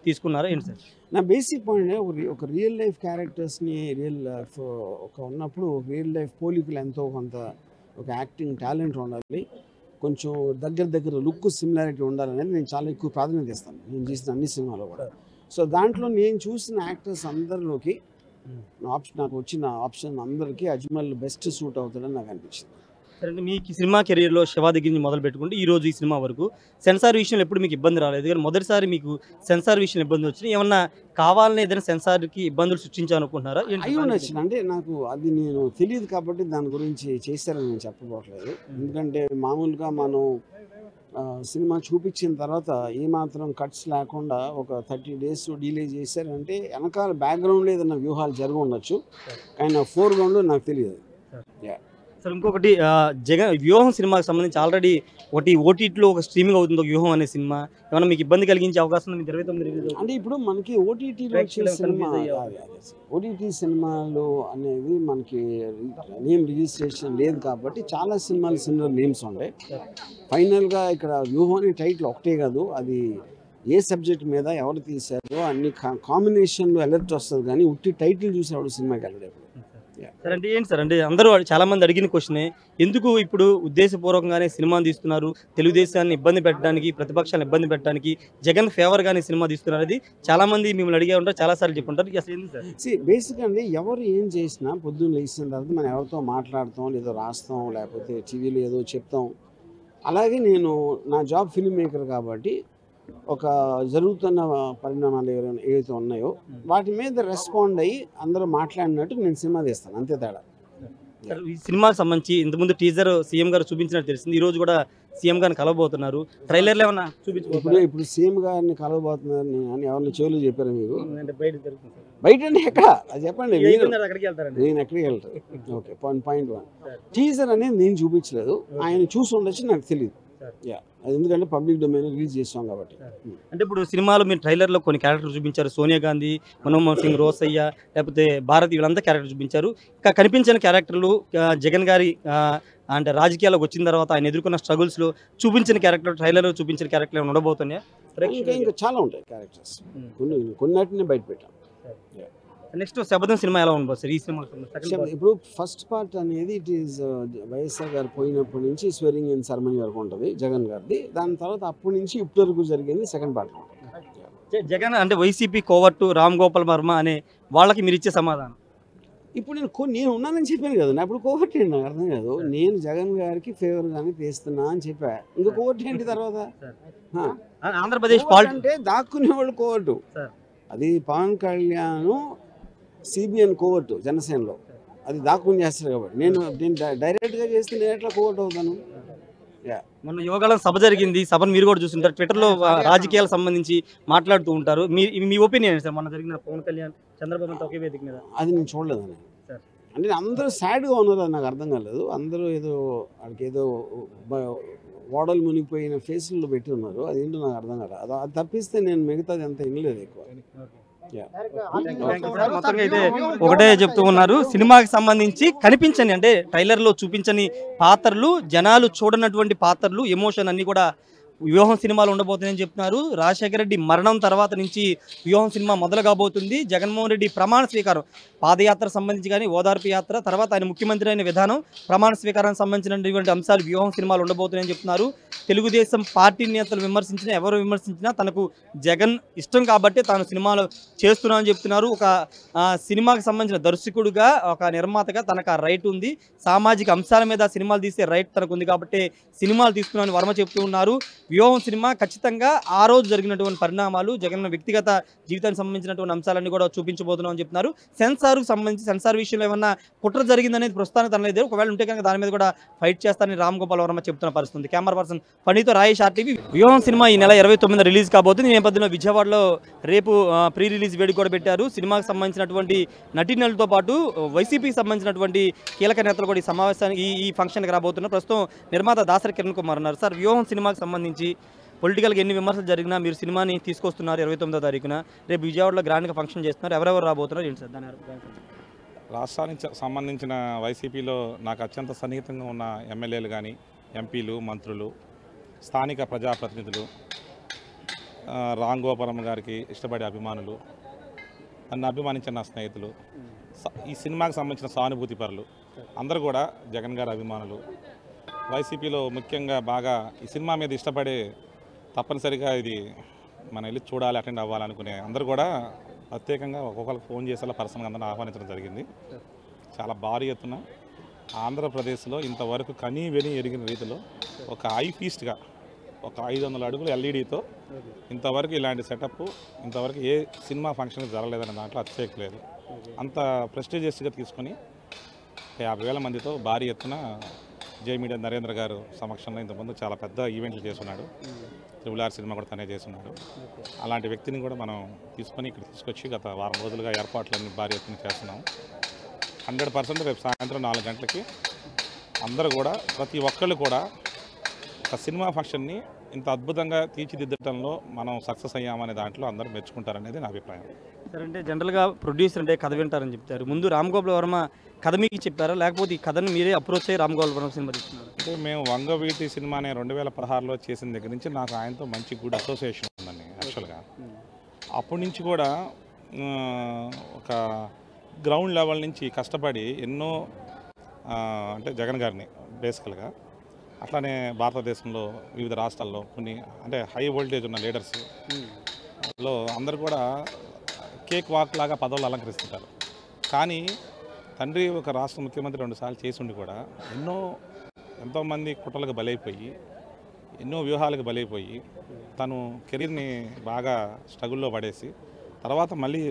తీసుకున్నారా ఏంటి సార్? నా బేసిక్ పాయింట్ ఒక రియల్ లైఫ్ క్యారెక్టర్స్ని రియల్ లైఫ్ ఒక ఉన్నప్పుడు రియల్ లైఫ్ పోలికలు ఎంతో కొంత ఒక యాక్టింగ్ టాలెంట్ ఉండాలి, కొంచెం దగ్గర లుక్ సిమిలారిటీ ఉండాలనేది నేను చాలా ఎక్కువ ప్రాధాన్యత ఇస్తాను నేను చేసిన అన్ని సినిమాలో కూడా. సో దాంట్లో నేను చూసిన యాక్టర్స్ అందరిలోకి నాకు వచ్చిన ఆప్షన్ అందరికీ అజ్మల్ బెస్ట్ సూట్ అవుతాడని నాకు అనిపించింది. సరే, మీకు సినిమా కెరీర్లో శివ దగ్గర నుంచి మొదలు పెట్టుకుంటే ఈ రోజు ఈ సినిమా వరకు సెన్సార్ విషయంలో ఎప్పుడు మీకు ఇబ్బంది రాలేదు, కానీ మొదటిసారి మీకు సెన్సార్ విషయంలో ఇబ్బంది వచ్చినాయి, ఏమన్నా కావాలని ఏదైనా సెన్సార్కి ఇబ్బందులు సృష్టించాలనుకుంటున్నారా? అయ్యి ఉండొచ్చు, అంటే నాకు అది నేను తెలియదు కాబట్టి దాని గురించి చేశారని నేను చెప్పబోట్లేదు. ఎందుకంటే మామూలుగా మనం సినిమా చూపించిన తర్వాత ఏమాత్రం కట్స్ లేకుండా ఒక 30 days డిలే చేశారంటే వెనకాల బ్యాక్గ్రౌండ్లో ఏదైనా వ్యూహాలు జరిగి ఉండొచ్చు, కానీ నా ఫోర్గ్రౌండ్లో నాకు తెలియదు. సార్, ఇంకొకటి జగన్ వ్యూహం సినిమాకి సంబంధించి ఆల్రెడీ ఒకటి ఓటీటీలో ఒక స్ట్రీమింగ్ అవుతుంది ఒక వ్యూహం అనే సినిమా, ఏమైనా మీకు ఇబ్బంది కలిగించే అవకాశం ఉంది? 29 రిలీజ్ అంటే ఇప్పుడు మనకి ఓటీటీలో వచ్చే సినిమా ఓటీటీ సినిమాలు అనేది మనకి నేమ్ రిజిస్ట్రేషన్ లేదు కాబట్టి చాలా సినిమాలు సిమిలర్ నేమ్స్ ఉంటాయి. ఫైనల్గా ఇక్కడ వ్యూహం అనే టైటిల్ ఒకటే కాదు, అది ఏ సబ్జెక్ట్ మీద ఎవరు తీశారో అన్ని కాంబినేషన్లో అలర్ట్ వస్తుంది, కానీ ఉట్టి టైటిల్ చూసి ఎవరు సినిమాకి వెళ్ళలేదు. సార్, అంటే ఏంటి సార్, అంటే అందరూ చాలా మంది అడిగిన క్వశ్చనే, ఎందుకు ఇప్పుడు ఉద్దేశపూర్వకంగానే సినిమాని తీస్తున్నారు, తెలుగుదేశాన్ని ఇబ్బంది పెట్టడానికి, ప్రతిపక్షాలను ఇబ్బంది పెట్టడానికి జగన్ ఫేవర్గానే సినిమా తీస్తున్నారు, అది చాలా మంది మిమ్మల్ని అడిగే ఉంటారు, చాలాసార్లు చెప్పుంటారు. అసలు ఏంటి సార్? బేసిక్గా అండి, ఎవరు ఏం చేసినా పొద్దున్న లేచిన తర్వాత మనం ఎవరితో మాట్లాడతాం, లేదో రాస్తాం, లేకపోతే టీవీలో ఏదో చెప్తాం. అలాగే నేను నా జాబ్ ఫిల్మ్ మేకర్ కాబట్టి ఒక జరుగుతున్న పరిణామాలు ఏవైతే ఉన్నాయో వాటి మీద రెస్పాండ్ అయ్యి అందరూ మాట్లాడినట్టు నేను సినిమా తీస్తాను, అంతే తేడా. ఈ సినిమాకి సంబంధించి ఇంతకుముందు టీజర్ సీఎం గారు చూపించినట్టు తెలిసింది, ఈ రోజు కూడా సీఎం గారిని కలవబోతున్నారు, ట్రైలర్లో ఏమన్నా చూపించు? ఇప్పుడు సీఎం గారిని కలవబోతున్నారు అని ఎవరిని చెవులు చెప్పారు మీకు? బయట బయట అంటే ఎక్కడ అది చెప్పండి, అక్కడికి వెళ్తారండి. నేను ఎక్కడికి వెళ్తాను? ఓకే, పాయింట్ 1 టీజర్ అనేది నేను చూపించలేదు, ఆయన చూసి ఉండొచ్చు, నాకు తెలియదు. ఎందుకంటే పబ్లిక్ డొమైన్ రిలీజ్ చేస్తాం కాబట్టి. అంటే ఇప్పుడు సినిమాలో మీరు ట్రైలర్లో కొన్ని క్యారెక్టర్లు చూపించారు, సోనియా గాంధీ, మన్మోహన్ సింగ్, రోసయ్య, లేకపోతే భారతి, వీళ్ళంతా క్యారెక్టర్ చూపించారు. ఇంకా కనిపించిన క్యారెక్టర్లు జగన్ గారి అంటే రాజకీయాల్లోకి వచ్చిన తర్వాత ఆయన ఎదుర్కొన్న స్ట్రగుల్స్లో చూపించిన క్యారెక్టర్, ట్రైలర్లో చూపించిన క్యారెక్టర్ ఏమైనా ఉండబోతున్నాయా? ఇంకా చాలా ఉంటాయి క్యారెక్టర్స్, కొన్నిటిని బయట పెట్టాం. నెక్స్ట్ శబదం సినిమా ఎలా ఉండబోతుంది సార్? ఈ సినిమా ఇప్పుడు ఫస్ట్ పార్ట్ అనేది ఇట్ ఈస్ వైఎస్ఆర్ గారు పోయినప్పటి నుంచి స్వేరింగ్ ఇన్ సెరమనీ వరకు ఉంటుంది జగన్ గారిది, దాని తర్వాత అప్పటి నుంచి ఇప్పటి వరకు జరిగింది సెకండ్ పార్ట్. జగన్ అంటే వైసీపీ కోవర్టు రామ్ గోపాల్ వర్మ అనే వాళ్ళకి మీరు ఇచ్చే సమాధానం? ఇప్పుడు నేను ఉన్నానని చెప్పాను కదా, నా ఇప్పుడు కోవర్ట్ ఏంటి నాకు అర్థం కాదు. నేను జగన్ గారికి ఫేవర్ గానీ తీస్తున్నా అని చెప్పా, ఇంకా కోవర్ట్ ఏంటి తర్వాత? ఆంధ్రప్రదేశ్ అంటే దాక్కునే వాళ్ళు కోవర్టు, అది పవన్ కళ్యాణ్ సిబిఎన్ కోవర్టు జనసేనలో, అది దాక్కుని చేస్తారు కాబట్టి నేను డైరెక్ట్గా చేస్తే నేను ఎట్లా కోవర్ట్ అవుతాను? మొన్న యోగాలో సభ జరిగింది, సభను మీరు కూడా చూస్తుంటారు, ట్విట్టర్లో రాజకీయాలకు సంబంధించి మాట్లాడుతూ ఉంటారు, మీ ఒపీనియన్ సార్? మొన్న జరిగిన పవన్ కళ్యాణ్ చంద్రబాబు ఒకే వేదిక మీద, అది నేను చూడలేదని. అంటే అందరూ సాడ్గా ఉన్నారు, అది నాకు అర్థం కాలేదు. అందరూ ఏదో వాళ్ళకి ఏదో ఓడలు మునిగిపోయిన ఫేసుల్లో పెట్టి ఉన్నారు, అదేంటో నాకు అర్థం కాదు. అది తప్పిస్తే నేను మిగతాది అంత వినలేదు ఎక్కువ. మొత్తంగా అయితే ఒకటే చెప్తూ ఉన్నారు, సినిమాకి సంబంధించి కనిపించని అంటే ట్రైలర్లో చూపించని పాత్రలు, జనాలు చూడనటువంటి పాత్రలు, ఎమోషన్ అన్ని కూడా వ్యూహం సినిమాలు ఉండబోతుందని చెప్తున్నారు. రాజశేఖర రెడ్డి మరణం తర్వాత నుంచి వ్యూహం సినిమా మొదలు కాబోతుంది. జగన్మోహన్ రెడ్డి ప్రమాణ స్వీకారం, పాదయాత్ర సంబంధించి కానీ ఓదార్పు యాత్ర తర్వాత ఆయన ముఖ్యమంత్రి అయిన విధానం, ప్రమాణ స్వీకారానికి సంబంధించినటువంటి అంశాలు వ్యూహం సినిమాలు ఉండబోతున్నాయని చెప్తున్నారు. తెలుగుదేశం పార్టీ నేతలు విమర్శించినా, ఎవరు విమర్శించినా తనకు జగన్ ఇష్టం కాబట్టి తాను సినిమాలు చేస్తున్నానని చెప్తున్నారు. ఒక సినిమాకి సంబంధించిన దర్శకుడుగా, ఒక నిర్మాతగా తనకు ఆ రైట్ ఉంది, సామాజిక అంశాల మీద సినిమాలు తీసే రైట్ తనకు ఉంది కాబట్టి సినిమాలు తీస్తున్నానని వర్మ చెప్తూ ఉన్నారు. వ్యూహం సినిమా ఖచ్చితంగా ఆ రోజు జరిగినటువంటి పరిణామాలు, జగన్ వ్యక్తిగత జీవితానికి సంబంధించినటువంటి అంశాలన్నీ కూడా చూపించబోతున్నామని చెప్తున్నారు. సెన్సార్కు సంబంధించి సెన్సార్ విషయంలో ఏమన్నా కుట్ర జరిగిందనేది ప్రస్తుతానికి తనలేదు, ఒకవేళ ఉంటే కనుక దాని మీద కూడా ఫైట్ చేస్తారని రామ్ గోపాల్ వర్మ చెప్తున్న పరిస్థితి. కెమెరా పర్సన్ ఫణితో రాయేష్, RTV. వ్యూహం సినిమా ఈ నెల 29 రిలీజ్ కాబోతుంది. ఈ నేపథ్యంలో విజయవాడలో రేపు ప్రీ రిలీజ్ వేడుక కూడా పెట్టారు. సినిమాకి సంబంధించినటువంటి నటీనటులతో పాటు వైసీపీకి సంబంధించినటువంటి కీలక నేతలు కూడా ఈ సమావేశానికి ఈ ఫంక్షన్కి రాబోతున్నారు. ప్రస్తుతం నిర్మాత దాసరి కిరణ్ కుమార్ ఉన్నారు. సార్, వ్యూహం సినిమాకి సంబంధించి పొలిటికల్గా ఎన్ని విమర్శలు జరిగినా మీరు సినిమాని తీసుకొస్తున్నారు 29వ తారీఖున, రేపు విజయవాడలో గ్రాండ్గా ఫంక్షన్ చేస్తున్నారు, ఎవరెవరు రాబోతున్నారు ఏంటి సార్? దాని రాష్ట్రానికి సంబంధించిన వైసీపీలో నాకు అత్యంత సన్నిహితంగా ఉన్న ఎమ్మెల్యేలు కానీ, ఎంపీలు, మంత్రులు, స్థానిక ప్రజాప్రతినిధులు, రామ్ గోపాలమ్మ గారికి ఇష్టపడే అభిమానులు, నన్ను అభిమానించిన నా స్నేహితులు, ఈ సినిమాకి సంబంధించిన సానుభూతి పరులు అందరూ కూడా జగన్ గారి అభిమానులు. వైసీపీలో ముఖ్యంగా బాగా ఈ సినిమా మీద ఇష్టపడే, తప్పనిసరిగా ఇది మనం వెళ్ళి చూడాలి, అటెండ్ అవ్వాలనుకునే అందరూ కూడా ప్రత్యేకంగా ఒక్కొక్కరికి ఫోన్ చేసేలా పర్సనల్గా అందరిని ఆహ్వానించడం జరిగింది. చాలా భారీ ఎత్తున ఆంధ్రప్రదేశ్లో ఇంతవరకు కనీ వెని ఎరిగిన రీతిలో ఒక ఐ ఫీస్ట్గా ఒక 500 అడుగుల ఎల్ఈడితో ఇంతవరకు ఇలాంటి సెటప్ ఇంతవరకు ఏ సినిమా ఫంక్షన్ జరగలేదనే దాంట్లో అతిశయక్తి లేదు. అంత ప్రెస్టీజియస్గా తీసుకొని 50,000 మందితో భారీ ఎత్తున జై మీడియా నరేంద్ర గారు సమక్షంలో ఇంతకుముందు చాలా పెద్ద ఈవెంట్లు చేస్తున్నాడు. RRR సినిమా కూడా తనే చేస్తున్నాడు. అలాంటి వ్యక్తిని కూడా మనం తీసుకొని ఇక్కడ తీసుకొచ్చి గత వారం రోజులుగా ఏర్పాట్లన్నీ భారీ ఎత్తున చేస్తున్నాం. 100% రేపు సాయంత్రం 4 గంటలకి అందరూ కూడా ప్రతి ఒక్కళ్ళు కూడా ఒక సినిమా ఫంక్షన్ని ఇంత అద్భుతంగా తీర్చిదిద్దటంలో మనం సక్సెస్ అయ్యామనే దాంట్లో అందరూ మెచ్చుకుంటారనేది నా అభిప్రాయం. సార్, అంటే జనరల్గా ప్రొడ్యూసర్ అంటే కథ వింటారని చెప్తారు. ముందు రామ్ గోపాల్ వర్మ కథ మీకు చెప్పారా, లేకపోతే ఈ కథను మీరే అప్రోచ్ అయ్యి రామ్ గోపాల్ వర్మ సినిమా తీసుకున్నారు? అంటే మేము వంగవీటి సినిమాని 2016లో చేసిన దగ్గర నుంచి నాకు ఆయనతో మంచి గుడ్ అసోసియేషన్ ఉందండి. యాక్చువల్గా అప్పటి నుంచి కూడా ఒక గ్రౌండ్ లెవెల్ నుంచి కష్టపడి ఎన్నో అంటే జగన్ గారిని బేసికల్గా అట్లానే భారతదేశంలో వివిధ రాష్ట్రాల్లో కొన్ని అంటే హై వోల్టేజ్ ఉన్న లీడర్స్లో అందరూ కూడా కేక్ వాక్ లాగా పదవులు అలంకరిస్తుంటారు. కానీ తండ్రి ఒక రాష్ట్ర ముఖ్యమంత్రి 2 సార్లు చేసి ఉండి కూడా ఎంతోమంది కుట్రలకు బలైపోయి ఎన్నో వ్యూహాలకు బలైపోయి తను కెరీర్ని బాగా స్ట్రగుల్లో పడేసి తర్వాత మళ్ళీ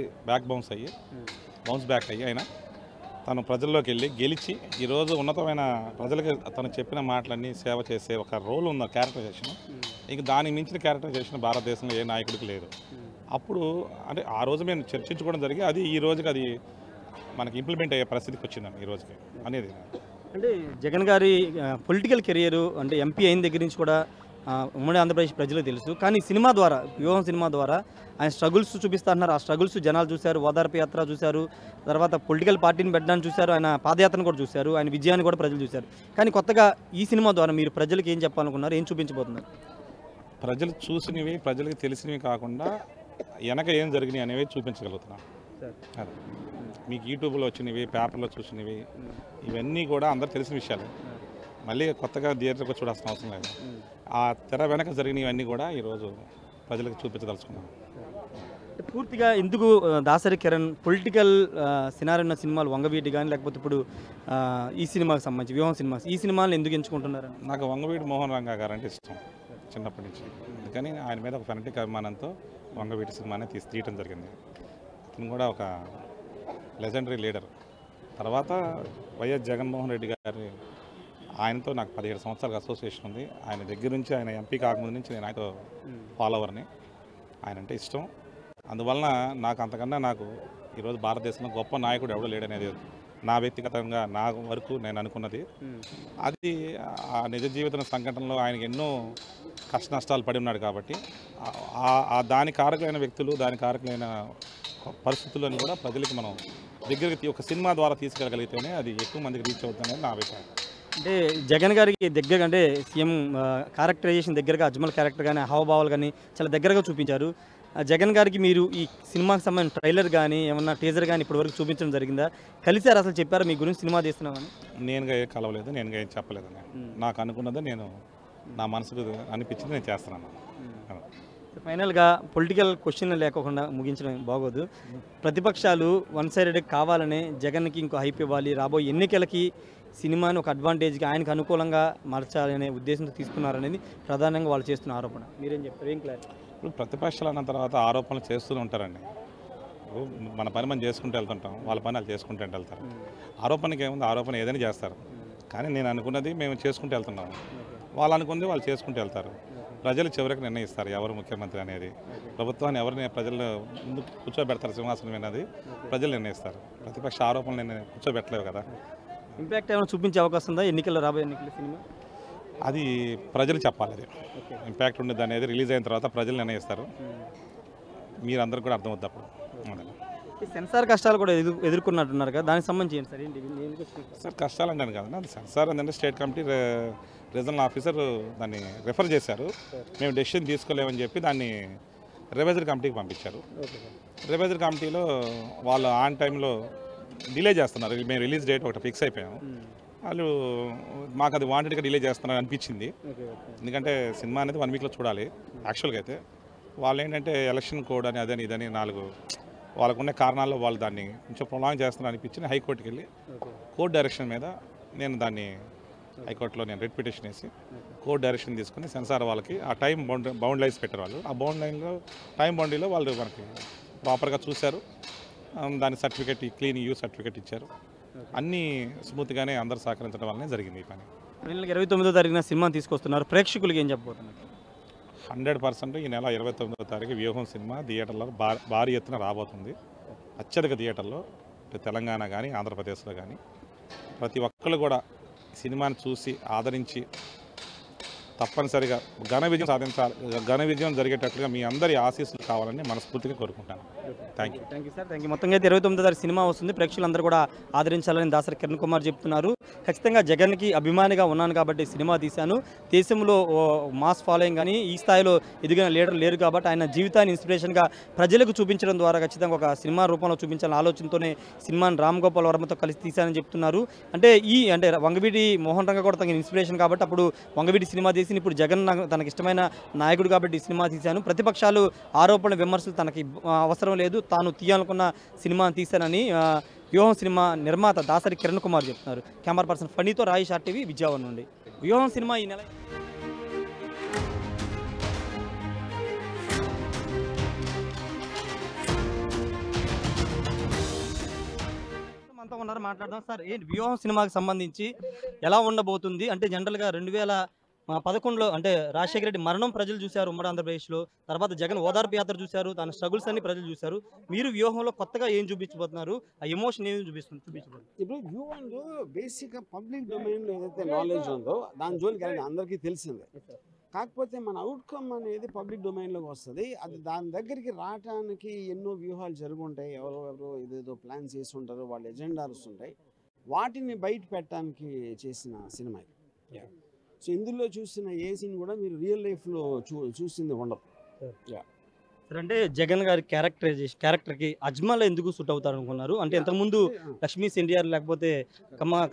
బౌన్స్ బ్యాక్ అయ్యి ఆయన తను ప్రజల్లోకి వెళ్ళి గెలిచి ఈరోజు ఉన్నతమైన ప్రజలకు తను చెప్పిన మాటలన్నీ సేవ చేసే ఒక రోల్ ఉన్న క్యారెక్టరైజేషన్, ఇంక దానికి మించిన క్యారెక్టరైజేషన్ భారతదేశంలో ఏ నాయకుడికి లేదు. అప్పుడు అంటే ఆ రోజు మేము చర్చించుకోవడం జరిగి అది ఈ రోజుకి అది మనకి ఇంప్లిమెంట్ అయ్యే పరిస్థితికి వచ్చిందండి ఈ రోజుకి అనేది. అంటే జగన్ గారి పొలిటికల్ కెరియర్ అంటే ఎంపీ అయిన దగ్గర నుంచి కూడా ఉమ్మడి ఆంధ్రప్రదేశ్ ప్రజలకు తెలుసు. కానీ సినిమా ద్వారా, వ్యూహం సినిమా ద్వారా ఆయన స్ట్రగుల్స్ చూపిస్తున్నారు. ఆ స్ట్రగుల్స్ జనాలు చూశారు, ఓదార్పు యాత్ర చూశారు, తర్వాత పొలిటికల్ పార్టీని పెట్టడానికి చూశారు, ఆయన పాదయాత్రను కూడా చూశారు, ఆయన విజయాన్ని కూడా ప్రజలు చూశారు. కానీ కొత్తగా ఈ సినిమా ద్వారా మీరు ప్రజలకు ఏం చెప్పాలనుకున్నారు, ఏం చూపించబోతున్నారు? ప్రజలు చూసినవి, ప్రజలకు తెలిసినవి కాకుండా వెనక ఏం జరిగినాయి అనేవి చూపించగలుగుతున్నాం. అదే మీకు యూట్యూబ్లో వచ్చినవి, పేపర్లో చూసినవి, ఇవన్నీ కూడా అందరు తెలిసిన విషయాలు. మళ్ళీ కొత్తగా థియేటర్కి చూడాల్సిన అవసరం లేదు. ఆ తెర వెనక జరిగినవన్నీ కూడా ఈరోజు ప్రజలకు చూపించదలుచుకున్నాం. పూర్తిగా ఎందుకు దాసరి కిరణ్ పొలిటికల్ సినారీ ఉన్న సినిమాలు వంగవీటి కానీ లేకపోతే ఇప్పుడు ఈ సినిమాకి సంబంధించి వ్యూహం సినిమా, ఈ సినిమాలను ఎందుకు ఎంచుకుంటున్నారు? నాకు వంగవీటి మోహన్ రంగా గారు అంటే ఇష్టం చిన్నప్పటి నుంచి. అందుకని ఆయన మీద ఒక ఫెనటిక్ అభిమానంతో వంగవీటి సినిమానే తీయటం జరిగింది. అతను కూడా ఒక లెజెండరీ లీడర్. తర్వాత వైఎస్ జగన్మోహన్ రెడ్డి గారి ఆయనతో నాకు 17 సంవత్సరాల అసోసియేషన్ ఉంది. ఆయన దగ్గర నుంచి, ఆయన ఎంపీ కాకముందు నుంచి నేను ఆయనతో ఫాలోవర్ని. ఆయన అంటే ఇష్టం. అందువలన నాకు అంతకన్నా నాకు ఈరోజు భారతదేశంలో గొప్ప నాయకుడు ఎవడో లేడనేది నా వ్యక్తిగతంగా నా వరకు నేను అనుకున్నది. అది ఆ నిజ జీవిత సంఘటనలో ఆయనకి ఎన్నో కష్ట నష్టాలు పడి ఉన్నాడు కాబట్టి దాని కారకులైన వ్యక్తులు, దాని కారకులైన పరిస్థితులను కూడా ప్రజలకి మనం దగ్గరికి ఒక సినిమా ద్వారా తీసుకెళ్ళగలిగితేనే అది ఎక్కువ మందికి రీచ్ అవుతుందని నా అభిప్రాయం. అంటే జగన్ గారికి దగ్గరగా అంటే సీఎం క్యారెక్టరైజేషన్ దగ్గరగా అజ్మల్ క్యారెక్టర్ కానీ హావభావాలు కానీ చాలా దగ్గరగా చూపించారు. జగన్ గారికి మీరు ఈ సినిమాకి సంబంధించిన ట్రైలర్ కానీ ఏమన్నా టీజర్ కానీ ఇప్పటివరకు చూపించడం జరిగిందా? కలిసారు, అసలు చెప్పారా మీ గురించి సినిమా తీస్తున్నామని? నేనుగా ఏం కలవలేదు, నేనుగా ఏం చెప్పలేదు. నాకు అనుకున్నదే నేను నా మనసుకు అనిపించింది నేను చేస్తున్నాను. ఫైనల్గా పొలిటికల్ క్వశ్చన్లు లేకుండా ముగించడం బాగోదు. ప్రతిపక్షాలు వన్ సైడెడ్ కావాలనే జగన్కి ఇంకో హైప్ ఇవ్వాలి, రాబోయే ఎన్నికలకి సినిమాని ఒక అడ్వాంటేజ్గా ఆయనకు అనుకూలంగా మార్చాలనే ఉద్దేశంతో తీసుకున్నారనేది ప్రధానంగా వాళ్ళు చేస్తున్న ఆరోపణ. మీరేం చెప్తారు? ఏం క్లారిటీ? ఇప్పుడు ప్రతిపక్షాలు అన్న తర్వాత ఆరోపణలు చేస్తూనే ఉంటారండి. మన పని మనం చేసుకుంటూ వెళ్తుంటాం, వాళ్ళ పని వాళ్ళు చేసుకుంటూ వెళ్తారు. ఆరోపణకి ఏముంది, ఆరోపణ ఏదైనా చేస్తారు. కానీ నేను అనుకున్నది మేము చేసుకుంటూ వెళ్తున్నాము, వాళ్ళు అనుకున్నది వాళ్ళు చేసుకుంటూ వెళ్తారు. ప్రజలు చివరికి నిర్ణయిస్తారు ఎవరు ముఖ్యమంత్రి అనేది. ప్రభుత్వాన్ని ఎవరిని ప్రజలు ముందు కూర్చోబెడతారు సింహాసనం అనేది ప్రజలు నిర్ణయిస్తారు. ప్రతిపక్ష ఆరోపణలు నేను కూర్చోబెట్టలేవు కదా. ఇంపాక్ట్ ఏమైనా చూపించే అవకాశం ఉందా ఎన్నికల్లో, రాబోయే ఎన్నికల సినిమా? అది ప్రజలు చెప్పాలి. అది ఇంపాక్ట్ ఉండేది అనేది రిలీజ్ అయిన తర్వాత ప్రజలు నిర్ణయిస్తారు. మీరందరూ కూడా అర్థమవుతుంది అప్పుడు. సెన్సార్ కష్టాలు కూడా ఎదుర్కొన్నట్టున్నారు కదా, దానికి సంబంధించి ఏంటి సార్? ఏంటి సార్ కష్టాలు అంటాను కదా, అది సెన్సార్ ఏంటంటే స్టేట్ కమిటీ రీజనల్ ఆఫీసర్ దాన్ని రిఫర్ చేశారు. మేము డెసిషన్ తీసుకోలేమని చెప్పి దాన్ని రివైజర్ కమిటీకి పంపించారు. రివైజర్ కమిటీలో వాళ్ళు ఆన్ టైంలో డిలే చేస్తున్నారు. మేము రిలీజ్ డేట్ ఒకటి ఫిక్స్ అయిపోయాము. వాళ్ళు మాకు అది వాంటెడ్గా డిలే చేస్తున్నారు అనిపించింది. ఎందుకంటే సినిమా అనేది 1 వీక్లో చూడాలి. యాక్చువల్గా అయితే వాళ్ళు ఏంటంటే ఎలక్షన్ కోడ్ అని అదని ఇదని 4 వాళ్ళకున్న కారణాల్లో వాళ్ళు దాన్ని కొంచెం ప్రొలాంగ్ చేస్తున్నారు అనిపించింది. హైకోర్టుకి వెళ్ళి కోర్టు డైరెక్షన్ మీద నేను దాన్ని హైకోర్టులో రెడ్ పిటిషన్ వేసి కోర్టు డైరెక్షన్ తీసుకుని సెన్సార్ వాళ్ళకి ఆ టైం బౌండ్ లైన్స్ పెట్టారు. వాళ్ళు ఆ బౌండ్ లైన్లో టైం బౌండరీలో వాళ్ళు మనకి ప్రాపర్గా చూశారు. దాని సర్టిఫికేట్ క్లీన్ యూ సర్టిఫికేట్ ఇచ్చారు. అన్నీ స్మూత్గానే అందరూ సహకరించడం వల్లనే జరిగింది ఈ పని. 29వ తారీఖున సినిమా తీసుకొస్తున్నారు, ప్రేక్షకులకి ఏం చెప్పబోతున్నారు? 100% ఈ నెల 29వ తారీఖు వ్యూహం సినిమా థియేటర్లో భారీ ఎత్తున రాబోతుంది. అత్యధిక థియేటర్లో తెలంగాణ కానీ ఆంధ్రప్రదేశ్లో కానీ ప్రతి ఒక్కళ్ళు కూడా సినిమాని చూసి ఆదరించి తప్పనిసరిగా ఘన విజయం జరిగేటట్లుగా మీ అందరి ఆశీస్సులు కావాలని మనస్ఫూర్తిగా కోరుకుంటాను. Thank you sir, thank you. మొత్తంగా అయితే 29వ తారీఖు సినిమా వస్తుంది, ప్రేక్షకులందరూ కూడా ఆదరించాలని దాసరి కిరణ్ కుమార్ చెప్తున్నారు. ఖచ్చితంగా జగన్కి అభిమానిగా ఉన్నాను కాబట్టి సినిమా తీశాను. దేశంలో మాస్ ఫాలోయింగ్ కానీ ఈ స్థాయిలో ఎదిగిన లీడర్ లేరు కాబట్టి ఆయన జీవితాన్ని ఇన్స్పిరేషన్గా ప్రజలకు చూపించడం ద్వారా ఖచ్చితంగా ఒక సినిమా రూపంలో చూపించాలని ఆలోచనతోనే సినిమాని రామ్ గోపాల్ వర్మతో కలిసి తీశానని చెప్తున్నారు. అంటే వంగవీటి మోహన్ రంగ కూడా తగిన ఇన్స్పిరేషన్ కాబట్టి అప్పుడు వంగవీటి సినిమా తీసి ఇప్పుడు జగన్ తనకి ఇష్టమైన నాయకుడు కాబట్టి ఈ సినిమా తీశాను. ప్రతిపక్షాలు ఆరోపణలు విమర్శలు తనకి అవసరం లేదు, తాను తీయాలనుకున్న సినిమాని తీశానని వ్యూహం సినిమా నిర్మాత దాసరి కిరణ్ కుమార్ చెప్తున్నారు. కెమెరా పర్సన్ ఫణితో రాయేష్ RTV విజయవాడ నుండి. వ్యూహం సినిమా ఈ నెల ఉన్నారు మాట్లాడదాం. సార్, ఏంటి వ్యూహం సినిమాకి సంబంధించి ఎలా ఉండబోతుంది? అంటే జనరల్గా 2011లో అంటే రాజశేఖర రెడ్డి మరణం ప్రజలు చూశారు ఉమ్మడి ఆంధ్రప్రదేశ్లో. తర్వాత జగన్ ఓదార్పు యాత్ర చూశారు, తన స్ట్రగుల్స్ అన్ని ప్రజలు చూశారు. మీరు వ్యూహంలో కొత్తగా ఏం చూపించబోతున్నారు? ఆ ఎమోషన్ ఏం చూపించబోతున్నారు? ఇప్పుడు వ్యూహంలో బేసిక్గా పబ్లిక్ డొమైన్లో ఏదైతే నాలెడ్జ్ ఉందో దాని జోలికి వెళ్ళి అందరికీ తెలిసిందే. కాకపోతే మన అవుట్కమ్ అనేది పబ్లిక్ డొమైన్లోకి వస్తుంది. అది దాని దగ్గరికి రావడానికి ఎన్నో వ్యూహాలు జరుగుంటాయి. ఎవరెవరో ఏదేదో ప్లాన్ చేసి ఉంటారు, వాళ్ళ ఎజెండాస్ ఉంటాయి. వాటిని బయట పెట్టడానికి చేసిన సినిమా ఇది. సో ఇందులో చూసిన ఏ సీన్ కూడా మీరు రియల్ లైఫ్లో చూసింది ఉండదు. అంటే జగన్ గారి క్యారెక్టర్కి అజ్మల్ ఎందుకు సూట్ అవుతారు అనుకున్నారు? అంటే ఇంతకుముందు లక్ష్మీ సెన్టీఆర్ లేకపోతే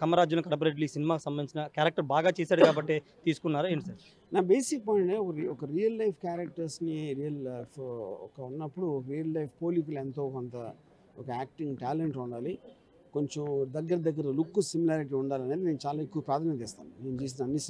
కమ్మరాజ్యం కడపరెడ్డి సినిమాకి సంబంధించిన క్యారెక్టర్ బాగా చేశాడు కాబట్టి తీసుకున్నారా ఏంటి సార్? నా బేసిక్ పాయింట్ ఒక రియల్ లైఫ్ క్యారెక్టర్స్ని రియల్ లైఫ్ ఉన్నప్పుడు రియల్ లైఫ్ పోలికలు ఎంతో కొంత ఒక యాక్టింగ్ టాలెంట్ ఉండాలి, కొంచెం దగ్గర లుక్ సిమిలారిటీ ఉండాలనేది నేను చాలా ఎక్కువ ప్రాధాన్యత ఇస్తాను. నేను చేసిన అన్ని